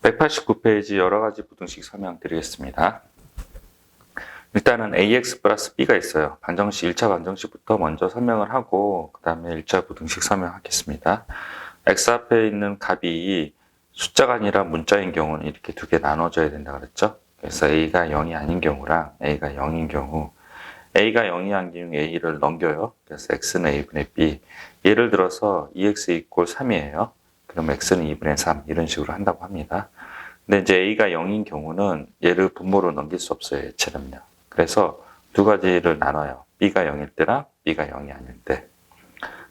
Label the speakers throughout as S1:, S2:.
S1: 189페이지 여러 가지 부등식 설명드리겠습니다. 일단은 AX 플러스 B가 있어요. 반정식, 1차 반정식부터 먼저 설명을 하고 그 다음에 1차 부등식 설명하겠습니다. X 앞에 있는 값이 숫자가 아니라 문자인 경우는 이렇게 두 개 나눠져야 된다 그랬죠. 그래서 A가 0이 아닌 경우랑 A가 0인 경우, A가 0이 아닌 경우 A를 넘겨요. 그래서 X는 A분의 B. 예를 들어서 2X 이꼴 3이에요. 그럼 X는 2분의 3 이런 식으로 한다고 합니다. 근데 이제 A가 0인 경우는 얘를 분모로 넘길 수 없어요. 얘처럼요. 그래서 두 가지를 나눠요. B가 0일 때랑 B가 0이 아닐 때.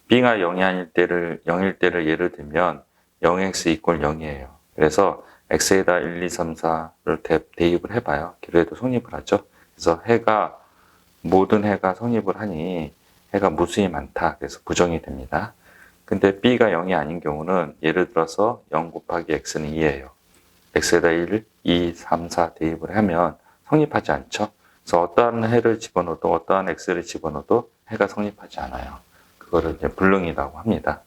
S1: B가 0이 아닐 때를 0일 때를 예를 들면 0x 이꼴 0이에요. 그래서 x에다 1, 2, 3, 4를 대입을 해봐요. 그래도 성립을 하죠. 그래서 모든 해가 성립을 하니 해가 무수히 많다. 그래서 부정이 됩니다. 근데 B가 0이 아닌 경우는 예를 들어서 0 곱하기 x는 2예요. x에다 1, 2, 3, 4 대입을 하면 성립하지 않죠. 그래서 어떠한 해를 집어넣어도 어떠한 x를 집어넣어도 해가 성립하지 않아요. 그거를 이제 불능이라고 합니다.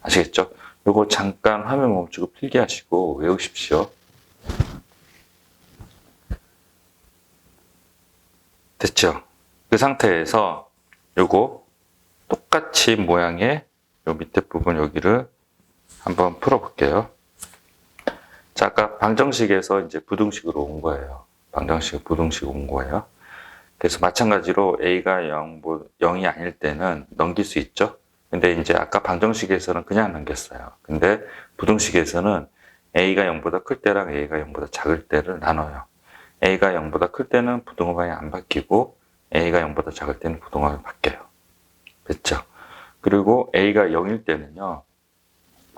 S1: 아시겠죠? 요거 잠깐 화면 멈추고 필기하시고 외우십시오. 됐죠? 그 상태에서 요거 똑같이 모양의 요 밑에 부분 여기를 한번 풀어볼게요. 자, 아까 방정식에서 이제 부등식으로 온 거예요. 방정식, 부등식 온 거예요. 그래서 마찬가지로 A가 0이 아닐 때는 넘길 수 있죠. 근데 이제 아까 방정식에서는 그냥 넘겼어요. 근데 부등식에서는 A가 0보다 클 때랑 A가 0보다 작을 때를 나눠요. A가 0보다 클 때는 부등호방이 안 바뀌고 A가 0보다 작을 때는 부등호방이 바뀌어요. 됐죠? 그리고 A가 0일 때는요.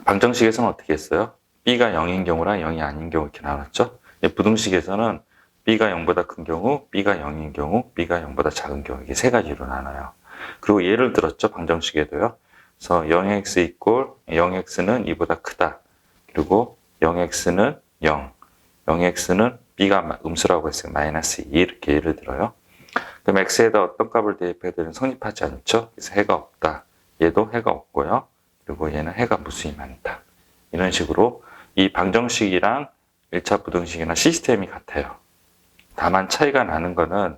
S1: 방정식에서는 어떻게 했어요? B가 0인 경우랑 0이 아닌 경우 이렇게 나눴죠? 부등식에서는 B가 0보다 큰 경우, B가 0인 경우, B가 0보다 작은 경우 이게 세 가지로 나눠요. 그리고 예를 들었죠, 방정식에도요. 그래서 0x 이꼴 0x는 2보다 크다. 그리고 0x는 0, 0x는 B가 음수라고 했어요. 마이너스 2 이렇게 예를 들어요. 그럼 x에다 어떤 값을 대입해야 되는 성립하지 않죠? 그래서 해가 없다. 얘도 해가 없고요. 그리고 얘는 해가 무수히 많다. 이런 식으로 이 방정식이랑 1차 부등식이나 시스템이 같아요. 다만 차이가 나는 거는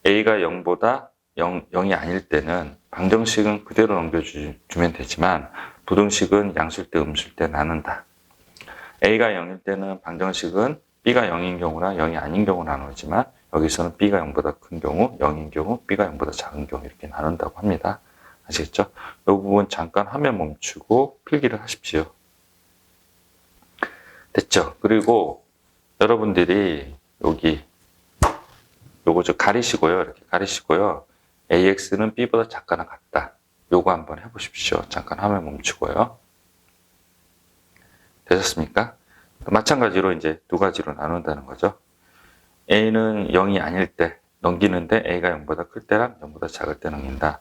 S1: A가 0보다 0이 아닐 때는 방정식은 그대로 넘겨주면 되지만 부등식은 양수일 때 음수일 때 나눈다. A가 0일 때는 방정식은 B가 0인 경우랑 0이 아닌 경우 나누지만 여기서는 B가 0보다 큰 경우, 0인 경우, B가 0보다 작은 경우 이렇게 나눈다고 합니다. 아시겠죠? 이 부분 잠깐 화면 멈추고 필기를 하십시오. 됐죠? 그리고 여러분들이 여기 요거 좀 가리시고요. 이렇게 가리시고요. AX는 B보다 작거나 같다. 요거 한번 해보십시오. 잠깐 화면 멈추고요. 되셨습니까? 마찬가지로 이제 두 가지로 나눈다는 거죠. A는 0이 아닐 때 넘기는데 A가 0보다 클 때랑 0보다 작을 때 넘긴다.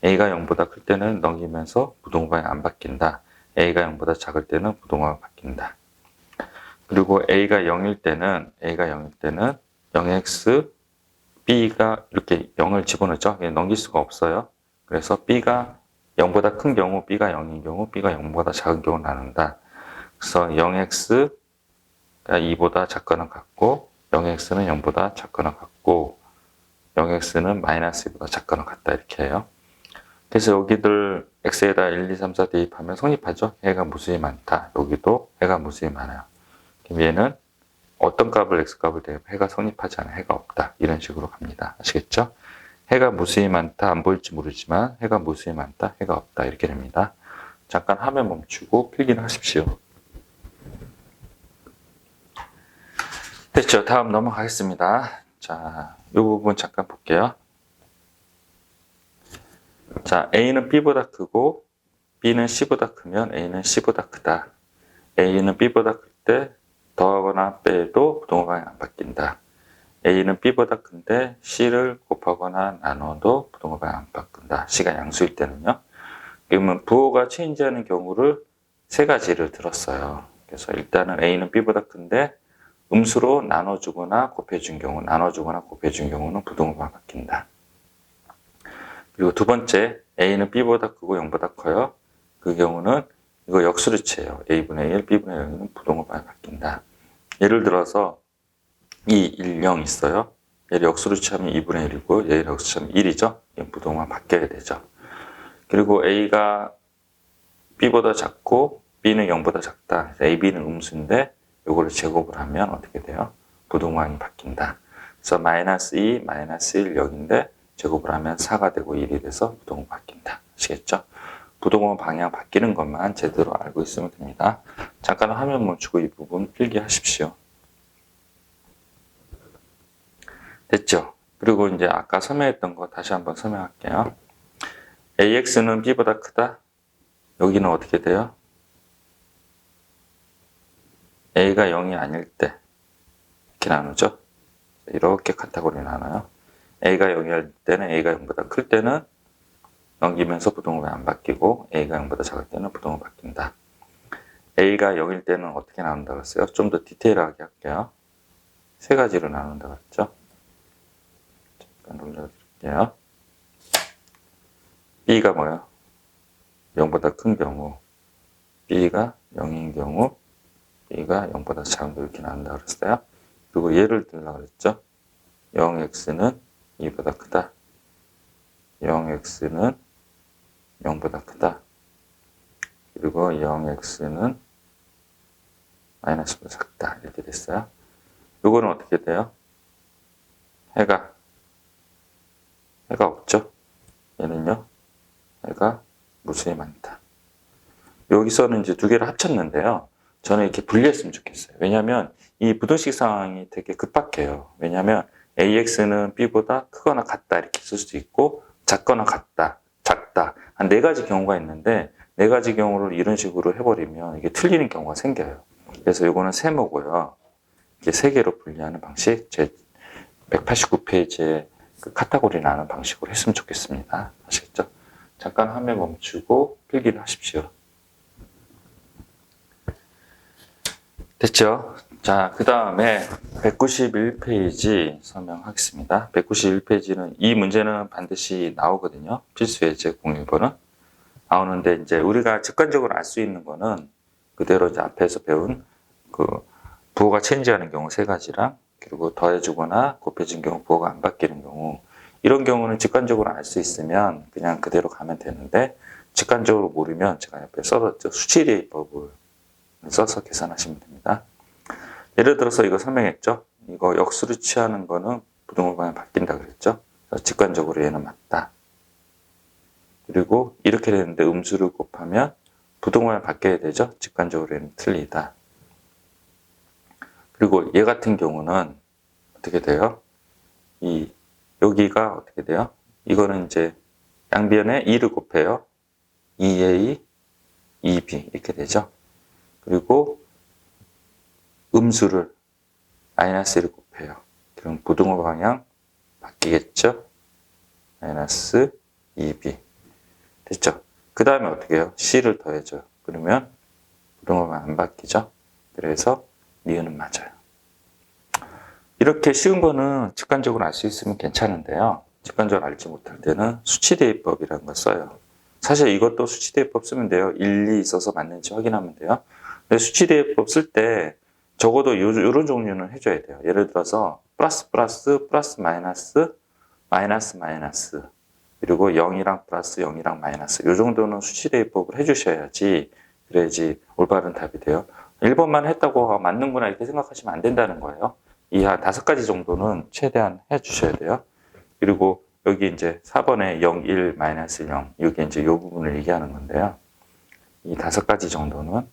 S1: A가 0보다 클 때는 넘기면서 부등호방이 안 바뀐다. A가 0보다 작을 때는 부등호방이 바뀐다. 그리고 A가 0일 때는 0x B가 이렇게 0을 집어넣죠. 넘길 수가 없어요. 그래서 B가 0보다 큰 경우, B가 0인 경우, B가 0보다 작은 경우 나눈다. 그래서 0x가 2보다 작거나 같고 0x는 0보다 작거나 같고 0x는 마이너스 2보다 작거나 같다 이렇게 해요. 그래서 여기들 x에다 1, 2, 3, 4 대입하면 성립하죠. 해가 무수히 많다. 여기도 해가 무수히 많아요. 그럼 얘는 어떤 값을 x값을 대입 해가 성립하지 않아 해가 없다. 이런 식으로 갑니다. 아시겠죠? 해가 무수히 많다. 안 보일지 모르지만 해가 무수히 많다. 해가 없다. 이렇게 됩니다. 잠깐 화면 멈추고 필기를 하십시오. 됐죠? 다음 넘어가겠습니다. 자, 이 부분 잠깐 볼게요. 자, A는 B보다 크고 B는 C보다 크면 A는 C보다 크다. A는 B보다 클 때 더하거나 빼도 부등호방이 안 바뀐다. A는 B보다 큰데 C를 곱하거나 나눠도 부등호방이 안 바뀐다. C가 양수일 때는요. 그러면 부호가 체인지하는 경우를 세 가지를 들었어요. 그래서 일단은 A는 B보다 큰데 음수로 나눠주거나 곱해준 경우는 부등호방이 바뀐다. 그리고 두 번째, A는 B보다 크고 0보다 커요. 그 경우는 이거 역수를 취해요. A분의 1, B분의 0은 부등호방이 바뀐다. 예를 들어서 2, 1, 0 있어요. 얘를 역수로 취하면 2분의 1이고 얘를 역수로 취하면 1이죠. 부동만 바뀌어야 되죠. 그리고 A가 B보다 작고 B는 0보다 작다. A, B는 음수인데 이거를 제곱을 하면 어떻게 돼요? 부동항이 바뀐다. 그래서 마이너스 2, 마이너스 1, 0인데 제곱을 하면 4가 되고 1이 돼서 부동항 바뀐다. 아시겠죠? 부동항 방향 바뀌는 것만 제대로 알고 있으면 됩니다. 잠깐 화면 멈추고 이 부분 필기하십시오. 됐죠? 그리고 이제 아까 설명했던 거 다시 한번 설명할게요. AX는 B보다 크다? 여기는 어떻게 돼요? A가 0이 아닐 때 이렇게 나누죠? 이렇게 카테고리 나눠요. A가 0일 때는 A가 0보다 클 때는 넘기면서 부동호가 안 바뀌고 A가 0보다 작을 때는 부동호가 바뀐다. A가 0일 때는 어떻게 나눈다고 했어요? 좀 더 디테일하게 할게요. 세 가지로 나눈다고 했죠? 잠깐 올려드릴게요. B가 뭐예요? 0보다 큰 경우, B가 0인 경우, B가 0보다 작은 경우 이렇게 나눈다고 그랬어요. 그리고 예를 들려고 그랬죠? 0x는 2보다 크다. 0x는 0보다 크다. 그리고 0x는 마이너스보다 작다. 이렇게 됐어요. 요거는 어떻게 돼요? 해가 없죠? 얘는요? 해가 무수히 많다. 여기서는 이제 두 개를 합쳤는데요. 저는 이렇게 분리했으면 좋겠어요. 왜냐하면 이 부등식 상황이 되게 급박해요. 왜냐하면 AX는 B보다 크거나 같다 이렇게 쓸 수도 있고 작거나 같다, 작다 한 네 가지 경우가 있는데 네 가지 경우를 이런 식으로 해버리면 이게 틀리는 경우가 생겨요. 그래서 이거는 세모고요. 이게 세 개로 분리하는 방식, 제 189페이지에 그 카테고리 나눈 방식으로 했으면 좋겠습니다. 아시겠죠? 잠깐 화면 멈추고 필기를 하십시오. 됐죠? 자, 그 다음에 191페이지 설명하겠습니다. 191페이지는 이 문제는 반드시 나오거든요. 필수 예제 01번은. 나오는데 이제 우리가 직관적으로 알 수 있는 거는 그대로 이제 앞에서 배운 그 부호가 체인지하는 경우 세 가지랑 그리고 더해주거나 곱해진 경우 부호가 안 바뀌는 경우 이런 경우는 직관적으로 알 수 있으면 그냥 그대로 가면 되는데 직관적으로 모르면 제가 옆에 써뒀죠. 수치대입법을 써서 계산하시면 됩니다. 예를 들어서 이거 설명했죠. 이거 역수로 취하는 거는 부등호 방향 바뀐다 그랬죠. 직관적으로 얘는 맞다. 그리고 이렇게 되는데 음수를 곱하면 부등호 방향 바뀌어야 되죠. 직관적으로 얘는 틀리다. 그리고 얘 같은 경우는 어떻게 돼요? 여기가 어떻게 돼요? 이거는 이제 양변에 2를 곱해요. 2a, 2b 이렇게 되죠. 그리고 음수를 마이너스 1을 곱해요. 그럼 부등호 방향 바뀌겠죠? 마이너스 2b 됐죠? 그 다음에 어떻게 해요? c를 더해줘요. 그러면 부등호 방향 안 바뀌죠? 그래서 니은은 맞아요. 이렇게 쉬운 거는 직관적으로 알 수 있으면 괜찮은데요. 직관적으로 알지 못할 때는 수치대입법이라는 걸 써요. 사실 이것도 수치대입법 쓰면 돼요. 일리 있어서 맞는지 확인하면 돼요. 근데 수치대입법 쓸 때 적어도 이런 종류는 해줘야 돼요. 예를 들어서 플러스 플러스 플러스 마이너스 마이너스 마이너스 그리고 0이랑 플러스 0이랑 마이너스 이 정도는 수치대입법을 해주셔야지 그래야지 올바른 답이 돼요. 1번만 했다고 맞는구나 이렇게 생각하시면 안 된다는 거예요. 이 한 5가지 정도는 최대한 해주셔야 돼요. 그리고 여기 이제 4번에 0, 1, 마이너스 0 이게 이제 이 부분을 얘기하는 건데요. 이 5가지 정도는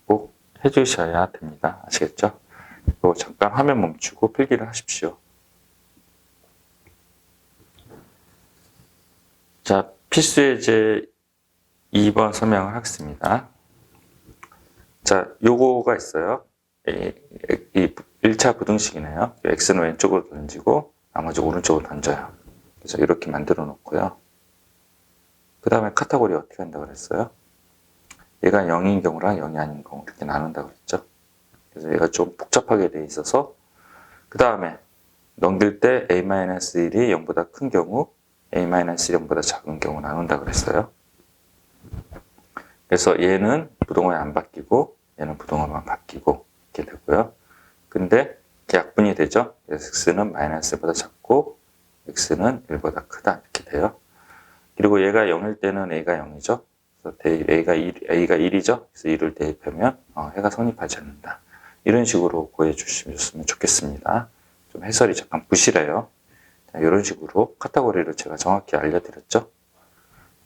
S1: 꼭 해주셔야 됩니다. 아시겠죠? 그리고 잠깐 화면 멈추고 필기를 하십시오. 자, 필수예제 2번 설명을 하겠습니다. 자, 요거가 있어요. 이 1차 부등식이네요. x는 왼쪽으로 던지고 나머지 오른쪽으로 던져요. 그래서 이렇게 만들어 놓고요. 그 다음에 카테고리 어떻게 한다고 그랬어요? 얘가 0인 경우랑 0이 아닌 경우 이렇게 나눈다고 그랬죠. 그래서 얘가 좀 복잡하게 돼 있어서 그 다음에 넘길 때 a-1이 0보다 큰 경우 a-1이 0보다 작은 경우 나눈다고 그랬어요. 그래서 얘는 부동호에 안 바뀌고 얘는 부동호만 바뀌고 이렇게 되고요. 근데 그래서 x는 마이너스 1보다 작고 x는 1보다 크다 이렇게 돼요. 그리고 얘가 0일 때는 a가 0이죠. 그래서 a가 1이죠. 그래서 1을 대입하면 해가 성립하지 않는다. 이런 식으로 구해주시면 좋겠습니다. 좀 해설이 잠깐 부실해요. 자, 이런 식으로 카테고리를 제가 정확히 알려드렸죠.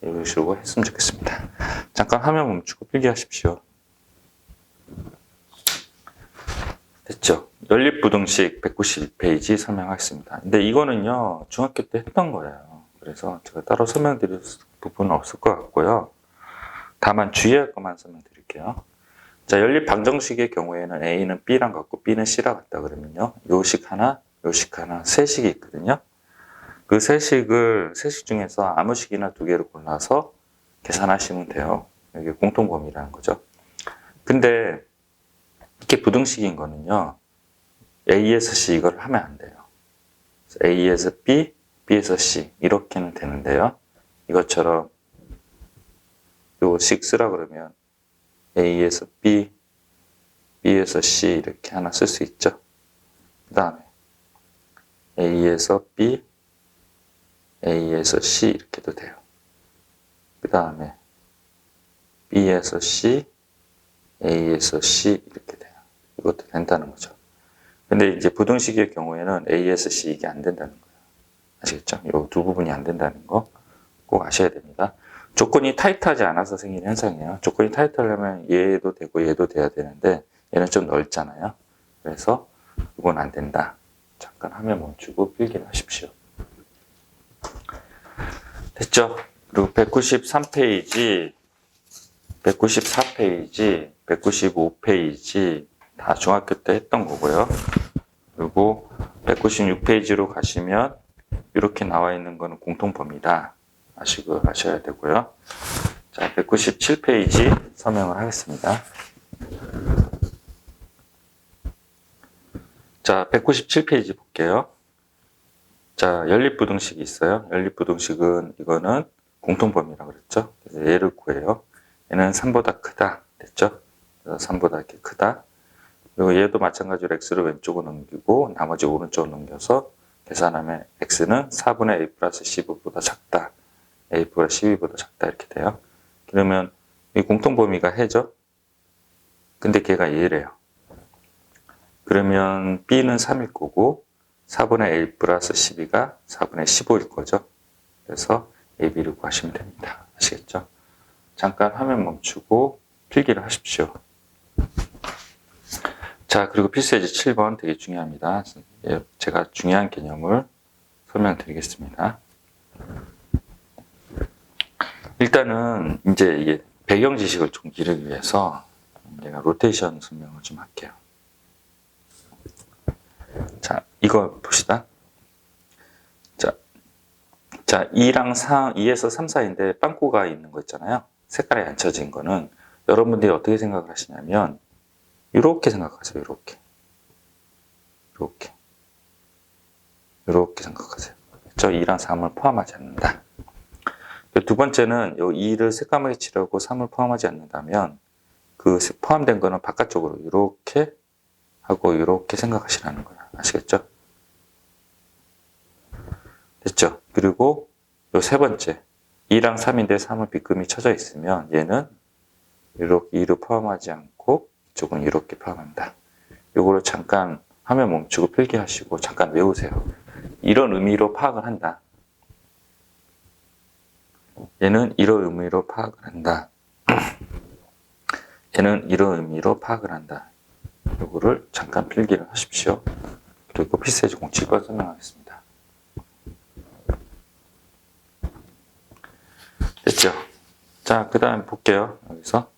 S1: 이런 식으로 했으면 좋겠습니다. 잠깐 화면 멈추고 필기하십시오. 됐죠? 연립부등식 192페이지 설명하겠습니다. 근데 이거는요, 중학교 때 했던 거예요. 그래서 제가 따로 설명드릴 부분은 없을 것 같고요. 다만 주의할 것만 설명드릴게요. 자, 연립 방정식의 경우에는 A는 B랑 같고 B는 C랑 같다 그러면요. 요식 하나, 요식 하나, 세 식이 있거든요. 그 세 식 중에서 아무 식이나 두 개를 골라서 계산하시면 돼요. 이게 공통범위라는 거죠. 근데 이렇게 부등식인 거는요. A에서 C 이걸 하면 안 돼요. A에서 B, B에서 C 이렇게는 되는데요. 이것처럼 요 식 쓰라 그러면 A에서 B, B에서 C 이렇게 하나 쓸 수 있죠. 그 다음에 A에서 B, A에서 C 이렇게도 돼요. 그 다음에 B에서 C, A에서 C 이렇게 돼요. 이것도 된다는 거죠. 근데 이제 부등식의 경우에는 A에서 C 이게 안 된다는 거예요. 아시겠죠? 이 두 부분이 안 된다는 거 꼭 아셔야 됩니다. 조건이 타이트하지 않아서 생기는 현상이에요. 조건이 타이트하려면 얘도 되고 얘도 돼야 되는데 얘는 좀 넓잖아요. 그래서 이건 안 된다. 잠깐 화면 멈추고 필기를 하십시오. 됐죠? 그리고 193페이지, 194페이지, 195페이지 다 중학교 때 했던 거고요. 그리고 196페이지로 가시면 이렇게 나와 있는 거는 공통범위다. 아셔야 되고요. 자, 197페이지 설명을 하겠습니다. 자, 197페이지 볼게요. 자, 연립부등식이 있어요. 연립부등식은 이거는 공통범위라고 그랬죠. 그래서 얘를 구해요. 얘는 3보다 크다. 됐죠? 그래서 3보다 이렇게 크다. 그리고 얘도 마찬가지로 x를 왼쪽으로 넘기고 나머지 오른쪽으로 넘겨서 계산하면 x는 4분의 a 플러스 15보다 작다. a 플러스 12보다 작다 이렇게 돼요. 그러면 이 공통범위가 해죠. 근데 걔가 얘래요. 그러면 b는 3일 거고 4분의 a 플러스 12가 4분의 15일 거죠. 그래서 a, b를 구하시면 됩니다. 아시겠죠? 잠깐 화면 멈추고 필기를 하십시오. 자, 그리고 필수예제 7번 되게 중요합니다. 제가 중요한 개념을 설명드리겠습니다. 일단은 이제 이게 배경 지식을 좀 기르기 위해서 제가 로테이션 설명을 좀 할게요. 자, 이거 봅시다. 자, 2에서 3 사이인데 빵꾸가 있는 거 있잖아요. 색깔이 안 쳐진 거는 여러분들이 어떻게 생각을 하시냐면 이렇게 생각하세요. 이렇게 생각하세요. 저 2랑 3을 포함하지 않는다. 두 번째는 이 2를 새까맣게 칠하고 3을 포함하지 않는다면 그 포함된 거는 바깥쪽으로 이렇게 하고 이렇게 생각하시라는 거예요. 아시겠죠? 됐죠? 그리고 요 세 번째 2랑 3인데 3은 빗금이 쳐져 있으면 얘는 이렇게 2를 포함하지 않고 이쪽은 이렇게 포함한다. 요거를 잠깐 화면 멈추고 필기하시고 잠깐 외우세요. 이런 의미로 파악을 한다. 얘는 이런 의미로 파악을 한다. 얘는 이런 의미로 파악을 한다. 요거를 잠깐 필기를 하십시오. 그리고 필수예제 07번 설명하겠습니다. 됐죠? 자, 그 다음에 볼게요. 여기서.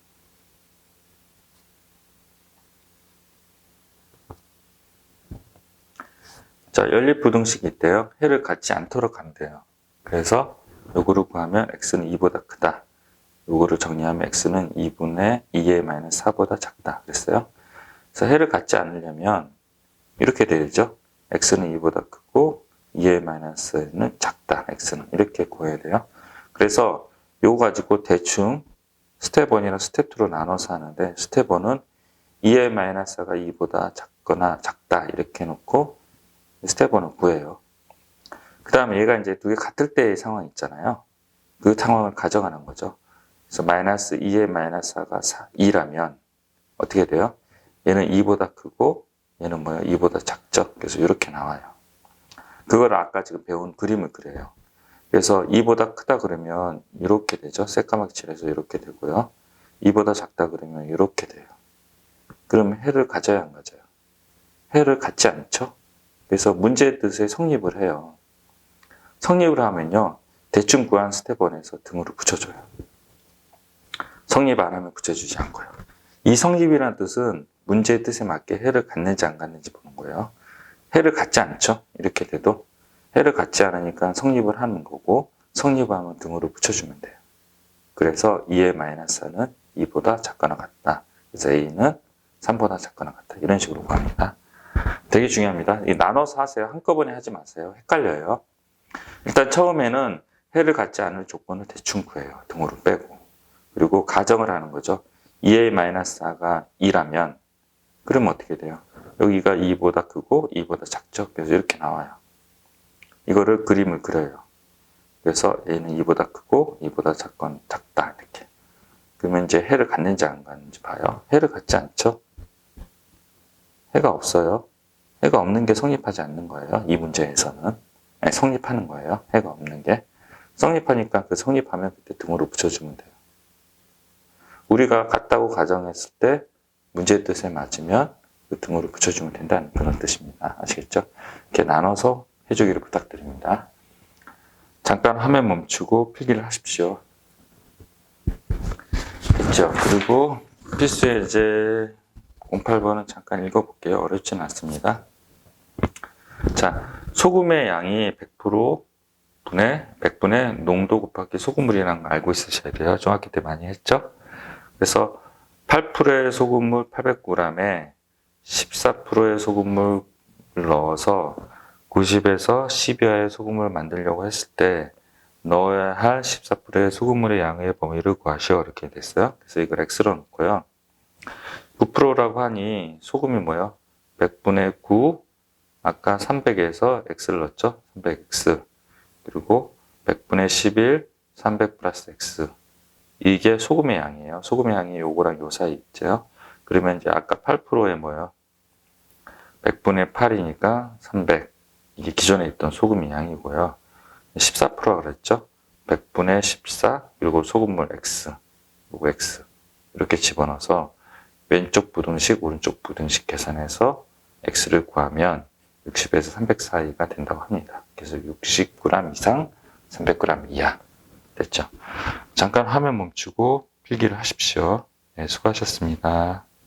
S1: 자, 연립부등식이 있대요. 해를 갖지 않도록 하면 돼요. 그래서 요거를 구하면 x는 2보다 크다. 요거를 정리하면 x는 2분의 2의 마이너스 4보다 작다. 그랬어요. 그래서 해를 갖지 않으려면 이렇게 되죠. x는 2보다 크고 2의 마이너스는 작다. x는 이렇게 구해야 돼요. 그래서 요거 가지고 대충 스텝 1이랑 스텝 2로 나눠서 하는데 스텝 1은 2의 마이너스가 2보다 작거나 작다 이렇게 해놓고 스텝 1을 구해요. 그 다음에 얘가 이제 두 개 같을 때의 상황 있잖아요. 그 상황을 가정하는 거죠. 그래서 마이너스 2의 마이너스 4가 2라면 어떻게 돼요? 얘는 2보다 크고 얘는 뭐예요? 2보다 작죠? 그래서 이렇게 나와요. 그걸 아까 지금 배운 그림을 그려요. 그래서 2보다 크다 그러면 이렇게 되죠. 새까맣게 칠해서 이렇게 되고요. 2보다 작다 그러면 이렇게 돼요. 그러면 해를 가져야 안 가져요? 해를 갖지 않죠? 그래서 문제의 뜻에 성립을 해요. 성립을 하면요. 대충 구한 스텝 1에서 등으로 붙여줘요. 성립 안 하면 붙여주지 않고요. 이 성립이라는 뜻은 문제의 뜻에 맞게 해를 갖는지 안 갖는지 보는 거예요. 해를 갖지 않죠? 이렇게 돼도. 해를 갖지 않으니까 성립을 하는 거고 성립하면 등으로 붙여주면 돼요. 그래서 2의 마이너스 4는 2보다 작거나 같다. 그래서 A는 3보다 작거나 같다. 이런 식으로 구합니다. 되게 중요합니다. 나눠서 하세요. 한꺼번에 하지 마세요. 헷갈려요. 일단 처음에는 해를 갖지 않을 조건을 대충 구해요. 등으로 빼고. 그리고 가정을 하는 거죠. 2의 마이너스 4가 2라면 그러면 어떻게 돼요? 여기가 2보다 크고 2보다 작죠. 그래서 이렇게 나와요. 이거를 그림을 그려요. 그래서 A는 2보다 크고 2보다 작다 이렇게. 그러면 이제 해를 갖는지 안 갖는지 봐요. 해를 갖지 않죠? 해가 없어요. 해가 없는 게 성립하지 않는 거예요. 이 문제에서는. 아니, 성립하는 거예요. 해가 없는 게. 성립하니까 그 성립하면 그때 등으로 붙여주면 돼요. 우리가 같다고 가정했을 때 문제의 뜻에 맞으면 그 등으로 붙여주면 된다는 그런 뜻입니다. 아시겠죠? 이렇게 나눠서 해주기를 부탁드립니다. 잠깐 화면 멈추고 필기를 하십시오. 됐죠? 그리고 필수 예제 08번은 잠깐 읽어볼게요. 어렵진 않습니다. 자, 소금의 양이 100분의 농도 곱하기 소금물이라는 거 알고 있으셔야 돼요. 중학교 때 많이 했죠? 그래서 8%의 소금물 800g에 14%의 소금물을 넣어서 90에서 10여의 소금물을 만들려고 했을 때 넣어야 할 14%의 소금물의 양의 범위를 구하시오. 이렇게 됐어요. 그래서 이걸 x로 넣고요. 9%라고 하니 소금이 뭐예요? 100분의 9, 아까 300에서 x를 넣었죠? 300x. 그리고 100분의 11, 300 플러스 x. 이게 소금의 양이에요. 소금의 양이 요거랑 요 사이 있죠? 그러면 이제 아까 8%에 뭐예요? 100분의 8이니까 300. 이게 기존에 있던 소금의 양이고요. 14%라 그랬죠? 100분의 14, 그리고 소금물 x, 그리고 x. 이렇게 집어넣어서 왼쪽 부등식, 오른쪽 부등식 계산해서 x를 구하면 60에서 300 사이가 된다고 합니다. 그래서 60g 이상, 300g 이하. 됐죠? 잠깐 화면 멈추고 필기를 하십시오. 네, 수고하셨습니다.